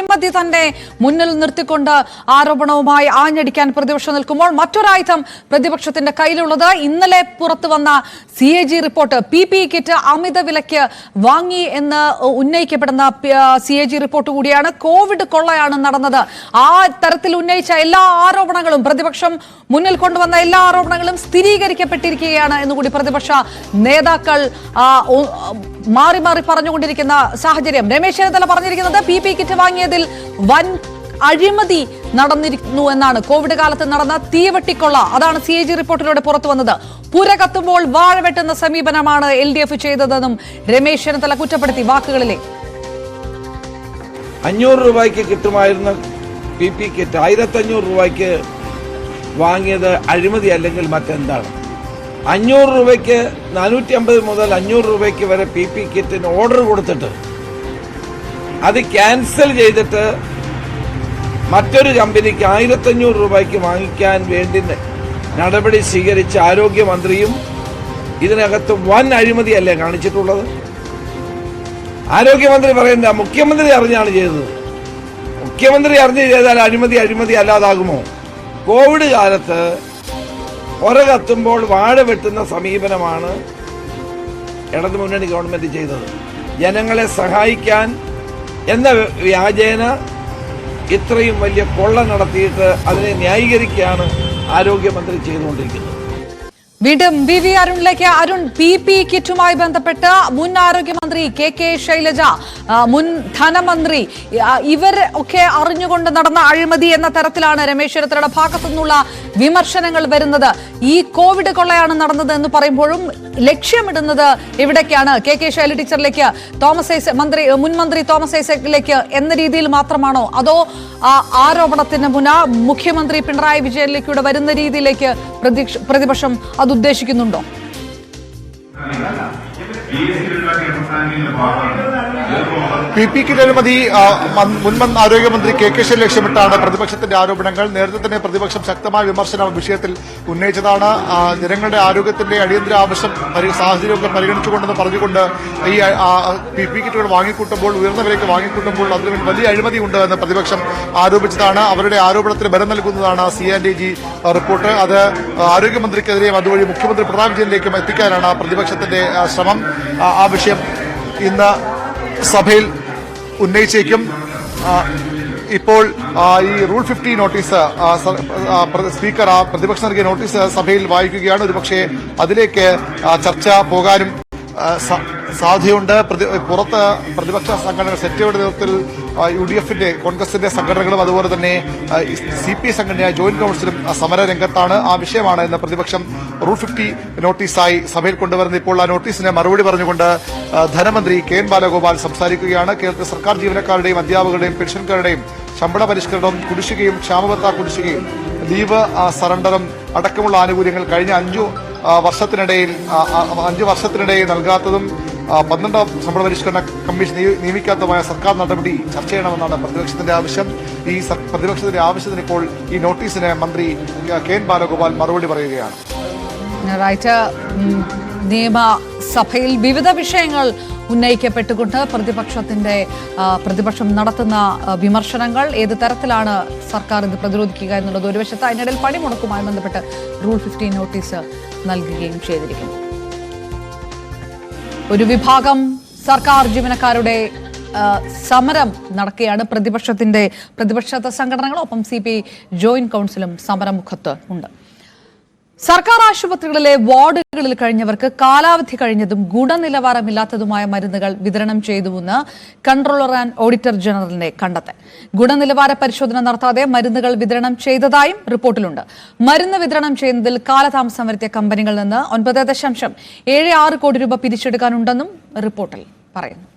അഴിമതി തന്നെ മുന്നിൽ നിർത്തിക്കൊണ്ട് ആരോപണവുമായി ആഞ്ഞടിക്കാൻ പ്രതിപക്ഷം നിൽക്കുമ്പോൾ മറ്റൊരായുധം പ്രതിപക്ഷത്തിന്റെ കയ്യിലുള്ളത് ഇന്നലെ പുറത്തുവന്ന CAG റിപ്പോർട്ട്. PPE കിറ്റ് അമിത വിലയ്ക്ക് വാങ്ങി എന്ന് ഉന്നയിക്കപ്പെടുന്ന CAG റിപ്പോർട്ട് കൂടിയാണ്. കോവിഡ് കൊള്ളയാണ് നടന്നത്. ആ തരത്തിൽ ഉന്നയിച്ച എല്ലാ ആരോപണങ്ങളും, പ്രതിപക്ഷം മുന്നിൽ കൊണ്ടുവന്ന എല്ലാ ആരോപണങ്ങളും സ്ഥിരീകരിക്കപ്പെട്ടിരിക്കുകയാണ് എന്നുകൂടി പ്രതിപക്ഷ നേതാക്കൾ മാറി മാറി പറഞ്ഞുകൊണ്ടിരിക്കുന്ന സാഹചര്യം. രമേശ് ചെന്നിത്തല പറഞ്ഞിരിക്കുന്നത് PPE കിറ്റ് വാങ്ങിയതിൽ വൻ അഴിമതി നടന്നിരുന്നു എന്നാണ്. കോവിഡ് കാലത്ത് നടന്ന തീവെട്ടിക്കൊള്ള, അതാണ് CAG റിപ്പോർട്ടിലൂടെ പുറത്തു വന്നത്. പുര കത്തുമ്പോൾ വാഴ വെട്ടുന്ന സമീപനമാണ് LDF ചെയ്തതെന്നും രമേശ് ചെന്നിത്തല കുറ്റപ്പെടുത്തി. വാക്കുകളിലെ 500 രൂപയ്ക്ക് കിട്ടുമായിരുന്ന PPE കിറ്റ് 1500 രൂപയ്ക്ക് വാങ്ങിയത് അഴിമതി അല്ലെങ്കിൽ മറ്റെന്താണ്? 500 രൂപയ്ക്ക് 450 മുതൽ 500 രൂപയ്ക്ക് വരെ PPE കിറ്റിന് ഓർഡർ കൊടുത്തിട്ട് അത് ക്യാൻസൽ ചെയ്തിട്ട് മറ്റൊരു കമ്പനിക്ക് 1500 രൂപയ്ക്ക് വാങ്ങിക്കാൻ വേണ്ടി നടപടി സ്വീകരിച്ച ആരോഗ്യമന്ത്രിയും ഇതിനകത്ത് വൻ അഴിമതിയല്ലേ കാണിച്ചിട്ടുള്ളത്? ആരോഗ്യമന്ത്രി പറയുന്ന മുഖ്യമന്ത്രി അറിഞ്ഞാണ് ചെയ്തത്. മുഖ്യമന്ത്രി അറിഞ്ഞ് ചെയ്താൽ അഴിമതി അല്ലാതാകുമോ? കോവിഡ് കാലത്ത് ഒര കത്തുമ്പോൾ വാഴ വെട്ടുന്ന സമീപനമാണ് ഇടതുമുന്നണി ഗവൺമെന്റ് ചെയ്തത്. ജനങ്ങളെ സഹായിക്കാൻ എന്ന വ്യാജേന ഇത്രയും വലിയ കൊള്ള നടത്തിയിട്ട് അതിനെ ന്യായീകരിക്കുകയാണ് ആരോഗ്യമന്ത്രി ചെയ്തുകൊണ്ടിരിക്കുന്നത്. വീണ്ടും VV അരുണിലേക്ക്. അരുൺ, PPE കിറ്റുമായി ബന്ധപ്പെട്ട് മുൻ ആരോഗ്യമന്ത്രി KK ശൈലജ, മുൻ ധനമന്ത്രി, ഇവർ ഒക്കെ അറിഞ്ഞുകൊണ്ട് നടന്ന അഴിമതി എന്ന തരത്തിലാണ് രമേശ് ചെന്നിത്തലയുടെ ഭാഗത്തു നിന്നുള്ള വിമർശനങ്ങൾ വരുന്നത്. ഈ കോവിഡ് കൊള്ളയാണ് നടന്നത് എന്ന് പറയുമ്പോഴും ലക്ഷ്യമിടുന്നത് എവിടേക്കാണ്? KK ശൈലജ ടീച്ചറിലേക്ക്, മുൻ മന്ത്രി തോമസ് ഐസക്കിലേക്ക് എന്ന രീതിയിൽ മാത്രമാണോ, അതോ ആരോപണത്തിന് മുഖ്യമന്ത്രി പിണറായി വിജയനിലേക്കൂടെ വരുന്ന രീതിയിലേക്ക് പ്രതിപക്ഷം അത് ഉദ്ദേശിക്കുന്നുണ്ടോ? PPE കിറ്റ് അഴിമതി മുൻ ആരോഗ്യമന്ത്രി KK ശൈലജ ലക്ഷ്യമിട്ടാണ് പ്രതിപക്ഷത്തിന്റെ ആരോപണങ്ങൾ. നേരത്തെ തന്നെ പ്രതിപക്ഷം ശക്തമായ വിമർശനം വിഷയത്തിൽ ഉന്നയിച്ചതാണ്. ജനങ്ങളുടെ ആരോഗ്യത്തിന്റെ അടിയന്തര ആവശ്യം സാഹചര്യമൊക്കെ പരിഗണിച്ചുകൊണ്ടെന്ന് പറഞ്ഞുകൊണ്ട് ഈ PPE കിറ്റുകൾ വാങ്ങിക്കൂട്ടുമ്പോൾ, ഉയർന്ന വിലയ്ക്ക് വാങ്ങിക്കൂട്ടുമ്പോൾ അതിന് വലിയ അഴിമതി ഉണ്ട് എന്ന് പ്രതിപക്ഷം ആരോപിച്ചതാണ്. അവരുടെ ആരോപണത്തിന് ബലം നൽകുന്നതാണ് CAG റിപ്പോർട്ട്. അത് ആരോഗ്യമന്ത്രിക്കെതിരെയും അതുവഴി മുഖ്യമന്ത്രി പിണറായി വിജയനിലേക്കും എത്തിക്കാനാണ് പ്രതിപക്ഷത്തിന്റെ ശ്രമം. ആ വിഷയം ഇന്ന് സഭയിൽ ഉന്നയിച്ചേക്കും. ഇപ്പോൾ ഈ റൂൾ 50 നോട്ടീസ് സ്പീക്കർ പ്രതിപക്ഷം നൽകിയ നോട്ടീസ് സഭയിൽ വായിക്കുകയാണ്. ഒരുപക്ഷെ അതിലേക്ക് ചർച്ച പോകാനും സാധ്യതയുണ്ട്. പുറത്ത് പ്രതിപക്ഷ സംഘടനകൾ സെറ്റയുടെ നേതൃത്വത്തിൽ UDFന്റെ, കോൺഗ്രസിന്റെ സംഘടനകളും അതുപോലെ തന്നെ CPI സംഘടനയായ ജോയിന്റ് കൌൺസിലും സമരരംഗത്താണ്. ആ വിഷയമാണ് ഇന്ന് പ്രതിപക്ഷം റൂൾ 50 നോട്ടീസായി സഭയിൽ കൊണ്ടുവരുന്നത്. ഇപ്പോൾ ആ നോട്ടീസിന് മറുപടി പറഞ്ഞുകൊണ്ട് ധനമന്ത്രി KN ബാലഗോപാൽ സംസാരിക്കുകയാണ്. കേരളത്തിലെ സർക്കാർ ജീവനക്കാരുടെയും അധ്യാപകരുടെയും പെൻഷൻകാരുടെയും ശമ്പള പരിഷ്കരണവും കുടിശ്ശികയും ക്ഷാമബത്ത കുടിശ്ശികയും ലീവ് സറണ്ടറും അടക്കമുള്ള ആനുകൂല്യങ്ങൾ കഴിഞ്ഞ 5 വർഷത്തിനിടയിൽ നൽകാത്തതും 12ാം ശമ്പള പരിഷ്കരണ കമ്മീഷൻ നിയമിക്കാത്തതുമായ സർക്കാർ നടപടി ചർച്ച ചെയ്യണമെന്നാണ് പ്രതിപക്ഷത്തിന്റെ ആവശ്യം. ഈ പ്രതിപക്ഷത്തിന്റെ ആവശ്യത്തിന് ഇപ്പോൾ ഈ നോട്ടീസിന് മന്ത്രി KN ബാലഗോപാൽ മറുപടി പറയുകയാണ്. നിയമസഭയിൽ വിവിധ വിഷയങ്ങൾ ഉന്നയിക്കപ്പെട്ടുകൊണ്ട് പ്രതിപക്ഷം നടത്തുന്ന വിമർശനങ്ങൾ ഏത് തരത്തിലാണ് സർക്കാർ ഇത് പ്രതിരോധിക്കുക എന്നുള്ളത് ഒരു വശത്ത്, അതിനിടയിൽ പണിമുടക്കുമായി ബന്ധപ്പെട്ട് റൂൾ 50 നോട്ടീസ് നൽകുകയും ചെയ്തിരിക്കുന്നു. ഒരു വിഭാഗം സർക്കാർ ജീവനക്കാരുടെ സമരം നടക്കുകയാണ്. പ്രതിപക്ഷ സംഘടനകളും ഒപ്പം CPI ജോയിന്റ് കൌൺസിലും സമരമുഖത്ത് ഉണ്ട്. സർക്കാർ ആശുപത്രികളിലെ വാർഡുകളിൽ കഴിഞ്ഞവർക്ക് കാലാവധി കഴിഞ്ഞതും ഗുണനിലവാരമില്ലാത്തതുമായ മരുന്നുകൾ വിതരണം ചെയ്തുവെന്ന് കൺട്രോളർ ആൻഡ് ഓഡിറ്റർ ജനറലിന്റെ കണ്ടെത്തൽ. ഗുണനിലവാര പരിശോധന നടത്താതെ മരുന്നുകൾ വിതരണം ചെയ്തതായും റിപ്പോർട്ടിലുണ്ട്. മരുന്ന് വിതരണം ചെയ്യുന്നതിൽ കാലതാമസം വരുത്തിയ കമ്പനികളിൽ നിന്ന് 9.76 കോടി രൂപ പിരിച്ചെടുക്കാനുണ്ടെന്നും റിപ്പോർട്ടിൽ പറയുന്നു.